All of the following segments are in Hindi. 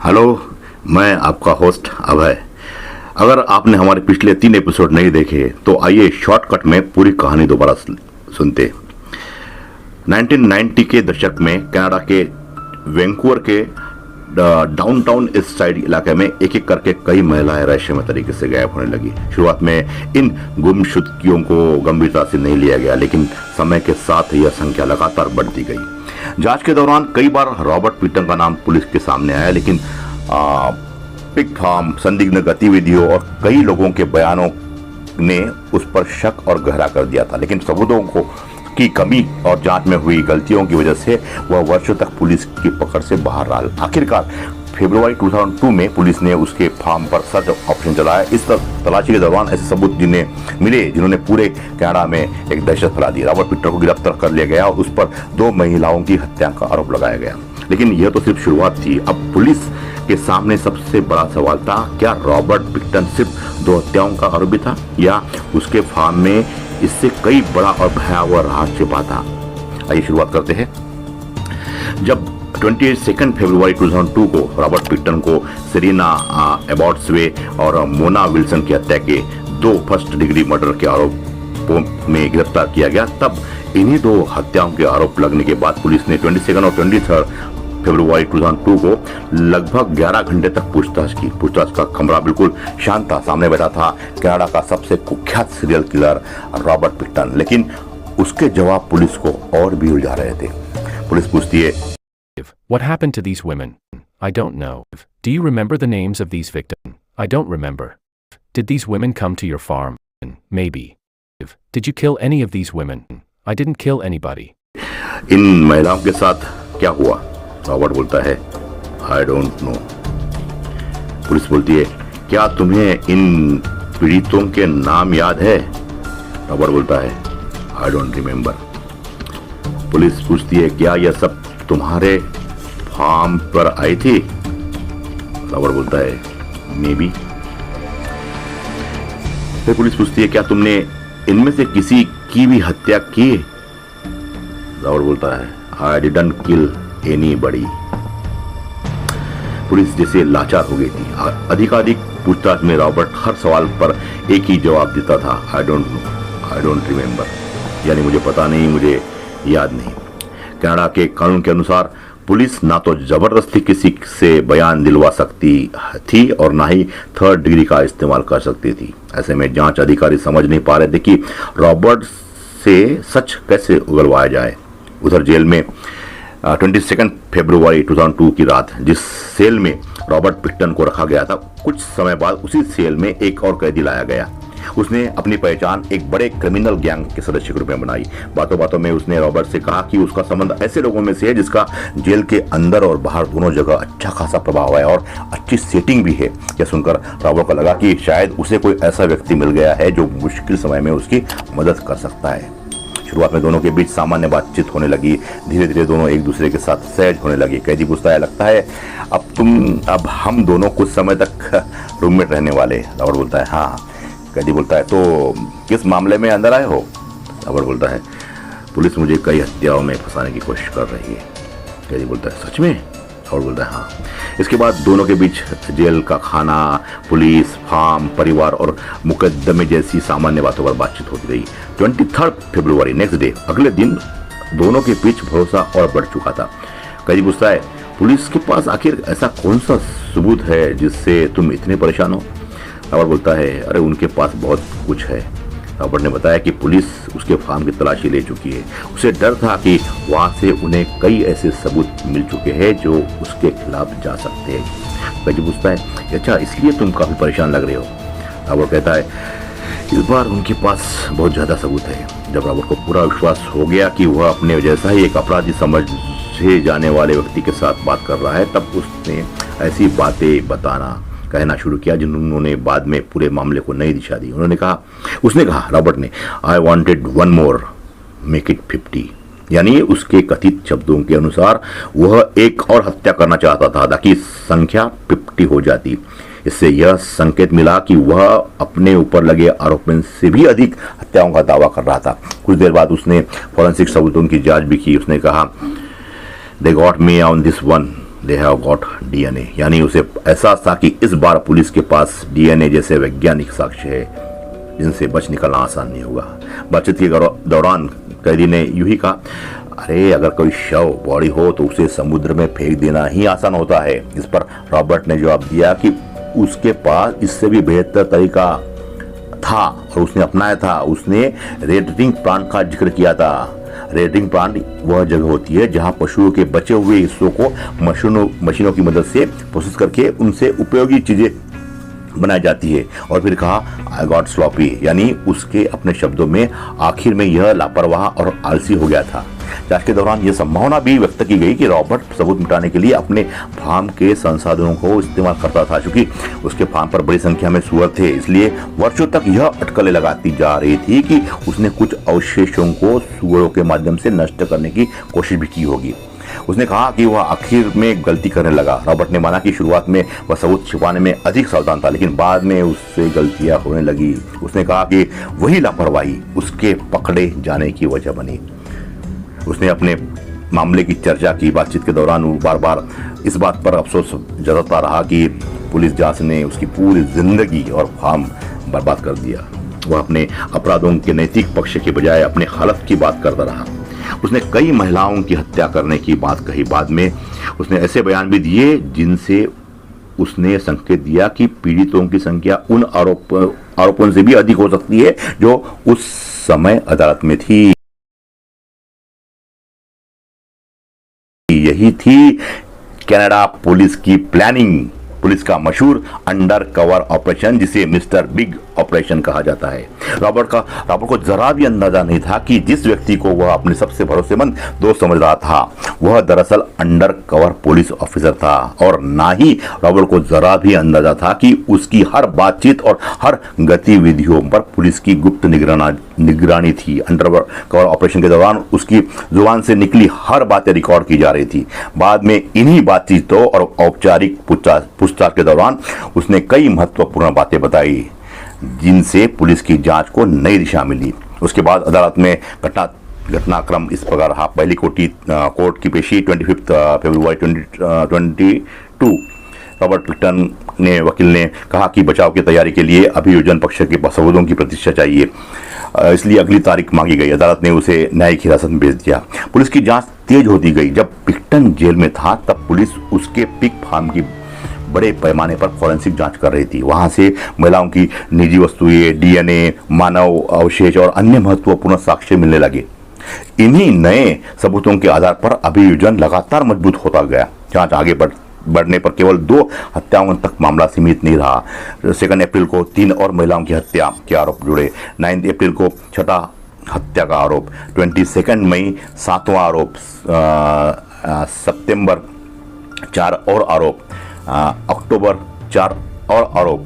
हेलो, मैं आपका होस्ट अभय। अगर आपने हमारे पिछले 3 एपिसोड नहीं देखे तो आइए शॉर्टकट में पूरी कहानी दोबारा सुनते। 1990 के दशक में कनाडा के वैंकूवर के डाउनटाउन ईस्ट साइड इलाके में एक एक करके कई महिलाएं रहस्यमय तरीके से गायब होने लगी। शुरुआत में इन गुमशुदगियों को गंभीरता से नहीं लिया गया, लेकिन समय के साथ यह संख्या लगातार बढ़ती गई। जांच के दौरान कई बार रॉबर्ट पीटन का नाम पुलिस के सामने आया, लेकिन पिग फार्म, संदिग्ध गतिविधियों और कई लोगों के बयानों ने उस पर शक और गहरा कर दिया था। लेकिन सबूतों की कमी और जांच में हुई गलतियों की वजह से वह वर्षों तक पुलिस की पकड़ से बाहर रहा। आखिरकार फरवरी 2002 में पुलिस ने उसके फार्म पर सर्च ऑपरेशन चलाया। इस तलाशी के दौरान ऐसे सबूत जिन्होंने पूरे कनाडा में एक दहशत फैला दी। रॉबर्ट पीटर को गिरफ्तार कर लिया गया और उस पर 2 महिलाओं की हत्या का आरोप लगाया गया। लेकिन यह तो सिर्फ शुरुआत थी। अब पुलिस के सामने सबसे बड़ा सवाल था, क्या रॉबर्ट पिटन सिर्फ 2 हत्याओं का आरोपी था या उसके फार्म में इससे कई बड़ा और भयावह राज छिपा था। आइए शुरुआत करते हैं। जब 22 फरवरी 2002 को रॉबर्ट पिटन को सेरेना एबॉट्सवे और मोना विल्सन की हत्या के 2 फर्स्ट डिग्री मर्डर के आरोपों में गिरफ्तार किया गया, तब इन्हीं 2 हत्याओं के आरोप लगने के बाद पुलिस ने 22 और 23 फरवरी 2002 को लगभग 11 घंटे तक पूछताछ की। पूछताछ का कमरा बिल्कुल शांत था। सामने बैठा था कनाडा का सबसे कुख्यात सीरियल किलर रॉबर्ट पिटन, लेकिन उसके जवाब पुलिस को और भी उलझा रहे थे। पुलिस पूछती है, What happened to these women? I don't know. Do you remember the names of these victims? I don't remember. Did these women come to your farm? Maybe. Did you kill any of these women? I didn't kill anybody. इन महिलाओं के साथ क्या हुआ? रॉबर्ट बोलता है, आई डोंट नो। पुलिस बोलती है, क्या तुम्हें इन पीड़ितों के नाम याद है? रॉबर्ट बोलता है, आई डोंट रिमेम्बर। पुलिस पूछती है, क्या यह सब तुम्हारे फार्म पर आई थी? रॉबर्ट बोलता है, मे बी। फिर पुलिस पूछती है, क्या तुमने इनमें से किसी की भी हत्या की? रॉबर्ट बोलता है, I didn't kill anybody. Police जैसे लाचार हो गई थी। अधिकाधिक पूछताछ में रॉबर्ट हर सवाल पर एक ही जवाब देता था, I don't know, I don't remember, यानी मुझे पता नहीं, मुझे याद नहीं। कनाडा के कानून के अनुसार पुलिस ना तो जबरदस्ती किसी से बयान दिलवा सकती थी और ना ही 3rd डिग्री का इस्तेमाल कर सकती थी। ऐसे में जांच अधिकारी समझ नहीं पा रहे थे कि रॉबर्ट से सच कैसे उगलवाया जाए। उधर जेल में 22 फरवरी 2002 की रात जिस सेल में रॉबर्ट पिटन को रखा गया था, कुछ समय बाद उसी सेल में एक और कैदी लाया गया। उसने अपनी पहचान एक बड़े क्रिमिनल गैंग के सदस्य के रूप में बनाई। बातों बातों में उसने रॉबर्ट से कहा कि उसका संबंध ऐसे लोगों में से है जिसका जेल के अंदर और बाहर दोनों जगह अच्छा खासा प्रभाव है और अच्छी सेटिंग भी है। यह सुनकर रॉबर्ट को लगा कि शायद उसे कोई ऐसा व्यक्ति मिल गया है जो मुश्किल समय में उसकी मदद कर सकता है। शुरुआत में दोनों के बीच सामान्य बातचीत होने लगी। धीरे धीरे दोनों एक दूसरे के साथ सहज होने लगे। कैदी पूछता है, लगता है अब हम दोनों कुछ समय तक रूममेट रहने वाले। रॉबर्ट बोलता है, हाँ। कैदी बोलता है, तो किस मामले में अंदर आए हो? रॉबर्ट बोलता है, पुलिस मुझे कई हत्याओं में फंसाने की कोशिश कर रही है। कैदी बोलता है, सच में? रॉबर्ट बोलता है, हाँ। इसके बाद दोनों के बीच जेल का खाना, पुलिस, फार्म, परिवार और मुकदमे जैसी सामान्य बातों पर बातचीत होती रही। 23 फरवरी नेक्स्ट डे, अगले दिन दोनों के बीच भरोसा और बढ़ चुका था। कैदी पूछता है, पुलिस के पास आखिर ऐसा कौन सा सबूत है जिससे तुम इतने परेशान हो? रॉबर्ट बोलता है, अरे उनके पास बहुत कुछ है। रॉबर्ट ने बताया कि पुलिस उसके फार्म की तलाशी ले चुकी है। उसे डर था कि वहां से उन्हें कई ऐसे सबूत मिल चुके हैं जो उसके खिलाफ जा सकते हैं। कैदी पूछता है, अच्छा इसलिए तुम काफी परेशान लग रहे हो? रॉबर्ट कहता है, इस बार उनके पास बहुत ज्यादा सबूत है। जब रॉबर्ट को पूरा विश्वास हो गया कि वह अपने जैसा ही एक अपराधी समझे जाने वाले व्यक्ति के साथ बात कर रहा है, तब उसने ऐसी बातें कहना शुरू किया जिन्होंने बाद में पूरे मामले को नई दिशा दी। उसने कहा, रॉबर्ट ने, I wanted 1 more, make it 50। यानी उसके कथित शब्दों के अनुसार वह एक और हत्या करना चाहता था ताकि संख्या 50 हो जाती। इससे यह संकेत मिला कि वह अपने ऊपर लगे आरोपों से भी अधिक हत्याओं का दावा कर रहा था। कुछ देर बाद उसने फॉरेंसिक सबूतों की जांच भी की। उसने कहा, they got me on this one, they have got DNA, यानी उसे एहसास था कि इस बार पुलिस के पास डीएनए जैसे वैज्ञानिक साक्ष्य है जिनसे बच निकलना आसान नहीं होगा। बातचीत के दौरान कैदी ने यूं ही कहा, अरे अगर कोई शव बॉडी हो तो उसे समुद्र में फेंक देना ही आसान होता है। इस पर रॉबर्ट ने जवाब दिया कि उसके पास इससे भी बेहतर तरीका था और उसने अपनाया था। उसने रेडरिंग प्लांट का जिक्र किया था। रेडरिंग प्लांट वह जगह होती है जहां पशुओं के बचे हुए हिस्सों को मशीनों की मदद से प्रोसेस करके उनसे उपयोगी चीजें बनाई जाती है। और फिर कहा, आई गॉट स्लॉपी, यानी उसके अपने शब्दों में आखिर में यह लापरवाह और आलसी हो गया था। जांच के दौरान यह संभावना भी व्यक्त की गई कि रॉबर्ट सबूत मिटाने के लिए अपने फार्म के संसाधनों को इस्तेमाल करता था। चूंकि उसके फार्म पर बड़ी संख्या में सुअर थे, इसलिए वर्षों तक यह अटकलें लगाती जा रही थी कि उसने कुछ अवशेषों को सुअरों के माध्यम से नष्ट करने की कोशिश भी की होगी। उसने कहा कि वह आखिर में गलती करने लगा। रॉबर्ट ने माना कि शुरुआत में वह सबूत छिपाने में अधिक सावधान था, लेकिन बाद में उससे गलतियां होने लगी। उसने कहा कि वही लापरवाही उसके पकड़े जाने की वजह बनी। उसने अपने मामले की चर्चा की। बातचीत के दौरान वो बार बार इस बात पर अफसोस जताता रहा कि पुलिस जांच ने उसकी पूरी जिंदगी और फार्म बर्बाद कर दिया। वह अपने अपराधों के नैतिक पक्ष के बजाय अपने हालत की बात करता रहा। उसने कई महिलाओं की हत्या करने की बात कही। बाद में उसने ऐसे बयान भी दिए जिनसे उसने संकेत दिया कि पीड़ितों की संख्या उन आरोपों से भी अधिक हो सकती है जो उस समय अदालत में थी। यही थी कनाडा पुलिस की प्लानिंग, पुलिस का मशहूर अंडर कवर ऑपरेशन, जिसे मिस्टर बिग ऑपरेशन कहा जाता है। रॉबर्ट को जरा भी अंदाजा नहीं था कि जिस व्यक्ति को वह अपने सबसे भरोसेमंद दोस्त समझ रहा था वह दरअसल अंडर कवर पुलिस ऑफिसर था, और ना ही रॉबर्ट को जरा भी अंदाजा था कि उसकी हर बातचीत और हर गतिविधियों पर पुलिस की गुप्त निगरानी थी। अंडर कवर ऑपरेशन के दौरान उसकी जुबान से निकली हर बातें रिकॉर्ड की जा रही थी। बाद में इन्हीं बातचीतों और औपचारिक पूछताछ के दौरान उसने कई महत्वपूर्ण बातें बताई जिनसे पुलिस की जांच को नई दिशा मिली। उसके बाद अदालत में घटनाक्रम इस प्रकार रहा। पहली कोर्ट की पेशी 25 फरवरी 2022। रॉबर्ट पिक्टन ने वकील ने कहा कि बचाव की तैयारी के लिए अभियोजन पक्ष के सबूतों की प्रतीक्षा चाहिए, इसलिए अगली तारीख मांगी गई। अदालत ने उसे न्यायिक हिरासत में भेज दिया। पुलिस की जांच तेज होती गई। जब पिक्टन जेल में था तब पुलिस उसके पिग फार्म की बड़े पैमाने पर फॉरेंसिक जांच कर रही थी। वहां से महिलाओं की निजी वस्तुएं, डीएनए, मानव अवशेष और अन्य महत्वपूर्ण साक्ष्य मिलने लगे। इन्हीं नए सबूतों के आधार पर अभियोजन लगातार मजबूत होता गया। जांच आगे बढ़ने पर केवल 2 हत्याओं तक मामला सीमित नहीं रहा। 2 अप्रैल को 3 और महिलाओं की हत्या के आरोप जुड़े। 9 अप्रैल को 6 हत्या का आरोप, 22 मई 7वां आरोप, सितंबर 4 और आरोप, अक्टूबर 4 और आरोप,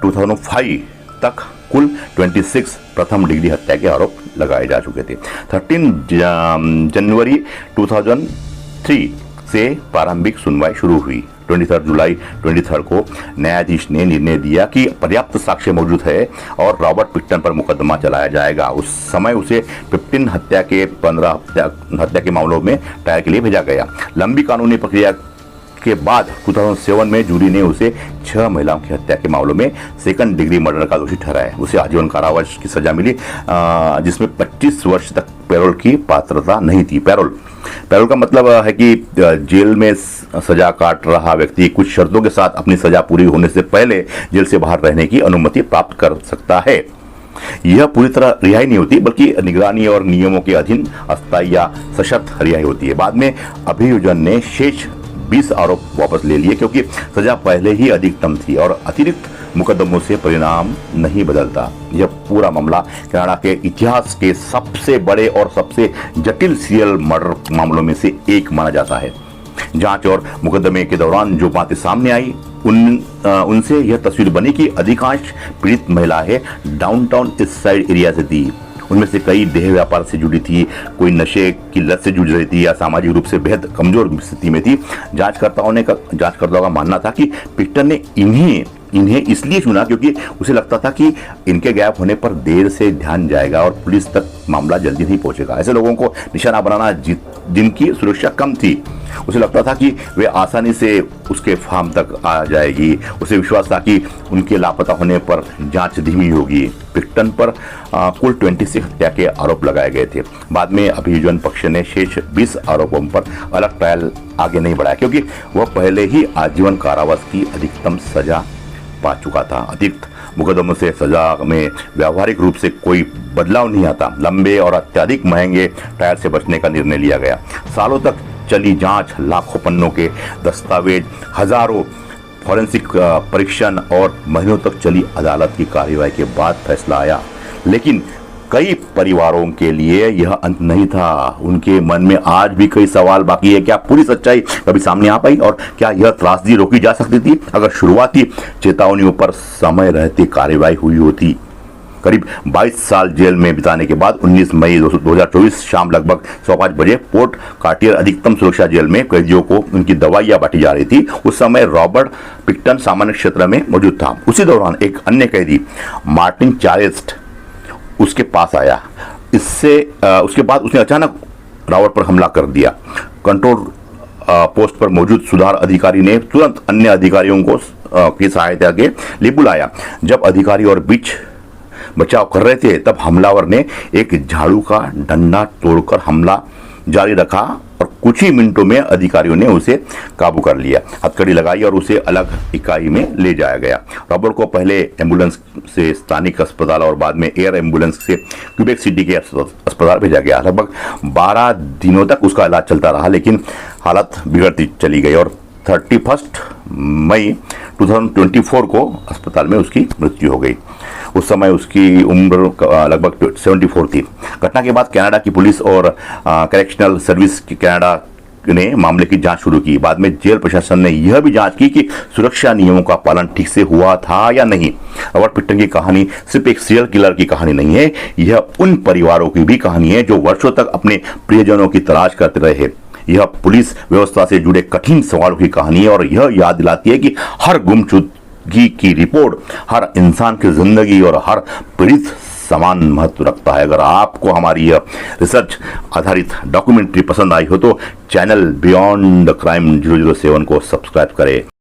2005 तक कुल 26 प्रथम डिग्री हत्या के आरोप लगाए जा चुके थे। 13 जनवरी 2003 से प्रारंभिक सुनवाई शुरू हुई। 23 जुलाई 2023 को न्यायाधीश ने निर्णय दिया कि पर्याप्त साक्ष्य मौजूद है और रॉबर्ट पिक्टन पर मुकदमा चलाया जाएगा। उस समय उसे 15 हत्या के 15 हत्या के मामलों में ट्रायल के लिए भेजा गया। लंबी कानूनी प्रक्रिया के बाद 2007 में जूरी ने उसे 6 महिलाओं की हत्या के मामलों में 2nd डिग्री मर्डर का दोषी ठहराया। उसे आजीवन कारावास की सजा मिली, जिसमें 25 वर्ष तक पैरोल की पात्रता नहीं थी। पैरोल का मतलब है कि जेल में सजा काट रहा व्यक्ति कुछ शर्तों के साथ अपनी सजा पूरी होने से पहले जेल से बाहर रहने की अनुमति प्राप्त कर सकता है। यह पूरी तरह रिहाई नहीं होती, बल्कि निगरानी और नियमों के अधीन अस्थायी या सशर्त रिहाई होती है। बाद में अभियोजन ने शेष 20 आरोप वापस ले लिए क्योंकि सजा पहले ही अधिकतम थी और अतिरिक्त मुकदमों से परिणाम नहीं बदलता। यह पूरा मामला कनाडा के इतिहास के सबसे बड़े और सबसे जटिल सीरियल मर्डर मामलों में से एक माना जाता है। जांच और मुकदमे के दौरान जो बातें सामने आई उनसे यह तस्वीर बनी कि अधिकांश पीड़ित महिलाएं डाउनटाउन ईस्ट साइड एरिया से थी। उनमें से कई देह व्यापार से जुड़ी थी, कोई नशे की लत से जूझ रही थी या सामाजिक रूप से बेहद कमजोर स्थिति में थी। जांचकर्ताओं का मानना था कि पिक्टन ने इन्हीं इन्हें इसलिए चुना क्योंकि उसे लगता था कि इनके गायब होने पर देर से ध्यान जाएगा और पुलिस तक मामला जल्दी नहीं पहुंचेगा। ऐसे लोगों को निशाना बनाना जिनकी सुरक्षा कम थी, उसे लगता था कि वे आसानी से उसके फार्म तक आ जाएगी। उसे विश्वास था कि उनके लापता होने पर जांच धीमी होगी। पिक्टन पर कुल 26 हत्या के आरोप लगाए गए थे। बाद में अभियोजन पक्ष ने शेष 20 आरोपों पर अलग ट्रायल आगे नहीं बढ़ाया क्योंकि वह पहले ही आजीवन कारावास की अधिकतम सजा पा चुका था। अतिरिक्त मुकदमों से सजा में व्यावहारिक रूप से कोई बदलाव नहीं आता। लंबे और अत्यधिक महंगे ट्रायल से बचने का निर्णय लिया गया। सालों तक चली जांच, लाखों पन्नों के दस्तावेज, हजारों फॉरेंसिक परीक्षण और महीनों तक चली अदालत की कार्रवाई के बाद फैसला आया। लेकिन कई परिवारों के लिए यह अंत नहीं था। उनके मन में आज भी कई सवाल बाकी है। क्या पूरी सच्चाई कभी सामने आ पाई और क्या यह त्रासदी रोकी जा सकती थी अगर शुरुआती चेतावनियों पर समय रहते कार्रवाई हुई होती? करीब 22 साल जेल में बिताने के बाद 19 मई 2024 शाम लगभग 5:15 बजे पोर्ट कार्टियर अधिकतम सुरक्षा जेल में कैदियों को उनकी दवाइयां बांटी जा रही थी। उस समय रॉबर्ट पिक्टन सामान्य क्षेत्र में मौजूद था। उसी दौरान एक अन्य कैदी मार्टिन चारेस्ट उसके पास आया। उसके बाद उसने अचानक रॉबर्ट पर हमला कर दिया। कंट्रोल पोस्ट पर मौजूद सुधार अधिकारी ने तुरंत अन्य अधिकारियों को की सहायता के लिए बुलाया। जब अधिकारी और बीच बचाव कर रहे थे तब हमलावर ने एक झाड़ू का डंडा तोड़कर हमला जारी रखा और कुछ ही मिनटों में अधिकारियों ने उसे काबू कर लिया, हथकड़ी लगाई और उसे अलग इकाई में ले जाया गया। रॉबर्ट को पहले एम्बुलेंस से स्थानिक अस्पताल और बाद में एयर एम्बुलेंस से क्यूबेक सिटी के अस्पताल भेजा गया। लगभग 12 दिनों तक उसका इलाज चलता रहा लेकिन हालत बिगड़ती चली गई और 31 मई 2024 को अस्पताल में उसकी मृत्यु हो गई। उस समय उसकी उम्र लगभग 74 थी। घटना के बाद कनाडा की पुलिस और करेक्शनल सर्विस की कनाडा ने मामले की जांच शुरू की। बाद में जेल प्रशासन ने यह भी जांच की कि सुरक्षा नियमों का पालन ठीक से हुआ था या नहीं। रॉबर्ट पिक्टन की कहानी सिर्फ एक सीरियल किलर की कहानी नहीं है, यह उन परिवारों की भी कहानी है जो वर्षों तक अपने प्रियजनों की तलाश करते रहे। यह पुलिस व्यवस्था से जुड़े कठिन सवालों की कहानी है और यह याद दिलाती है कि हर गुमशुदगी की रिपोर्ट हर इंसान की जिंदगी और हर पीड़ित समान महत्व रखता है। अगर आपको हमारी यह रिसर्च आधारित डॉक्यूमेंट्री पसंद आई हो तो चैनल बियॉन्ड द क्राइम 007 को सब्सक्राइब करें।